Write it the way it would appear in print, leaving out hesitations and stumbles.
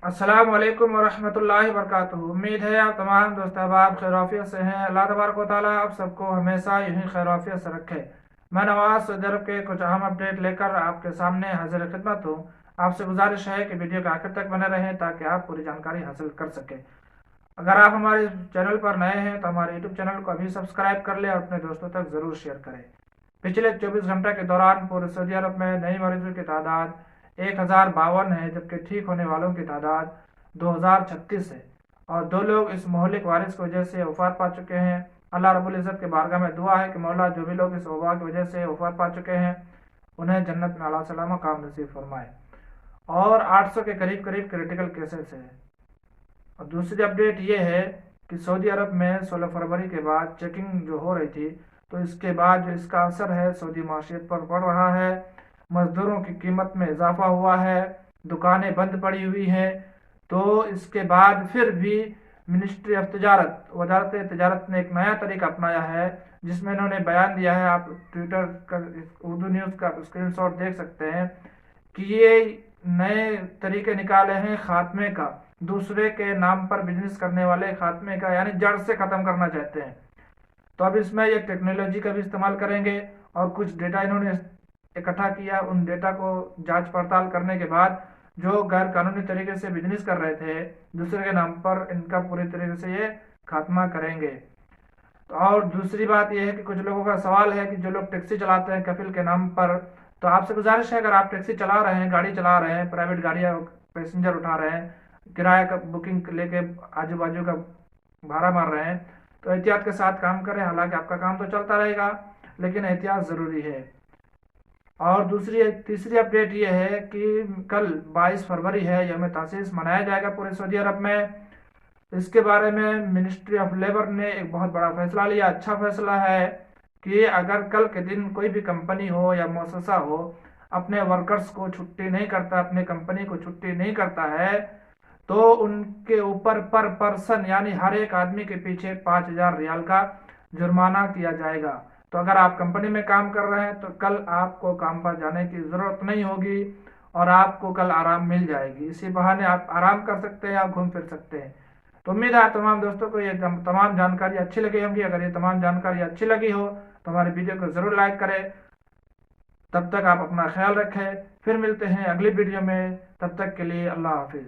अस्सलाम वालेकुम वरहमतुल्लाहि वबरकातुहू। उम्मीद है आप तमाम दोस्त अहबाब खैराफियत से हैं। अल्लाह तबारक व तआला आप सबको हमेशा यूं खैराफियत से रखे। मैं नवाज सऊदी अरब के कुछ अहम अपडेट लेकर आपके सामने हाजिर खिदमत हूँ। आपसे गुजारिश है कि वीडियो के आखिर तक बने रहें ताकि आप पूरी जानकारी हासिल कर सकें। अगर आप हमारे चैनल पर नए हैं तो हमारे यूट्यूब चैनल को अभी सब्सक्राइब कर लें और अपने दोस्तों तक ज़रूर शेयर करें। पिछले 24 घंटे के दौरान पूरे सऊदी अरब में नए मरीजों की तादाद 1052 है, जबकि ठीक होने वालों की तादाद 2036 है और 2 लोग इस मोहलिक वायरस की वजह से वफात पा चुके हैं। अल्लाह रब्बुल इज़्ज़त के बारगाह में दुआ है कि मौला जो भी लोग इस वबा की वजह से वफात पा चुके हैं उन्हें जन्नत में अला सलामा काम नसीब फरमाए। और 800 के करीब करीब क्रिटिकल केसेस है। और दूसरी अपडेट ये है कि सऊदी अरब में 16 फरवरी के बाद चेकिंग जो हो रही थी, तो इसके बाद जो इसका असर है सऊदी माशियत पर पड़ रहा है। मजदूरों की कीमत में इजाफा हुआ है, दुकानें बंद पड़ी हुई हैं। तो इसके बाद फिर भी मिनिस्ट्री ऑफ तजारत वजारत तजारत ने एक नया तरीका अपनाया है, जिसमें इन्होंने बयान दिया है। आप ट्विटर का उर्दू न्यूज़ का स्क्रीनशॉट देख सकते हैं कि ये नए तरीके निकाले हैं खात्मे का, दूसरे के नाम पर बिजनेस करने वाले खात्मे का, यानी जड़ से ख़त्म करना चाहते हैं। तो अब इसमें ये टेक्नोलॉजी का भी इस्तेमाल करेंगे और कुछ डेटा इन्होंने इकट्ठा किया। उन डेटा को जांच पड़ताल करने के बाद जो गैर कानूनी तरीके से बिजनेस कर रहे थे दूसरे के नाम पर, इनका पूरी तरीके से ये खात्मा करेंगे। तो और दूसरी बात यह है कि कुछ लोगों का सवाल है कि जो लोग टैक्सी चलाते हैं कफिल के नाम पर, तो आपसे गुजारिश है, अगर आप टैक्सी चला रहे हैं, गाड़ी चला रहे हैं, प्राइवेट गाड़ियाँ पैसेंजर उठा रहे हैं, किराए का बुकिंग लेके आजू बाजू का भाड़ा मार रहे हैं, तो एहतियात के साथ काम करें। हालांकि आपका काम तो चलता रहेगा लेकिन एहतियात ज़रूरी है। और तीसरी अपडेट ये है कि कल 22 फरवरी है, यौम तासीस मनाया जाएगा पूरे सऊदी अरब में। इसके बारे में मिनिस्ट्री ऑफ लेबर ने एक बहुत बड़ा फैसला लिया। अच्छा फैसला है कि अगर कल के दिन कोई भी कंपनी हो या मुअस्ससा हो अपने वर्कर्स को छुट्टी नहीं करता, अपने कंपनी को छुट्टी नहीं करता है, तो उनके ऊपर पर पर्सन यानी हर एक आदमी के पीछे 5000 रियाल का जुर्माना किया जाएगा। तो अगर आप कंपनी में काम कर रहे हैं तो कल आपको काम पर जाने की ज़रूरत नहीं होगी और आपको कल आराम मिल जाएगी। इसी बहाने आप आराम कर सकते हैं, आप घूम फिर सकते हैं। तो उम्मीद है आप तमाम दोस्तों को ये तमाम जानकारी अच्छी लगी होंगी। अगर ये तमाम जानकारी अच्छी लगी हो तो हमारे वीडियो को ज़रूर लाइक करें। तब तक आप अपना ख्याल रखें, फिर मिलते हैं अगली वीडियो में। तब तक के लिए अल्लाह हाफिज़।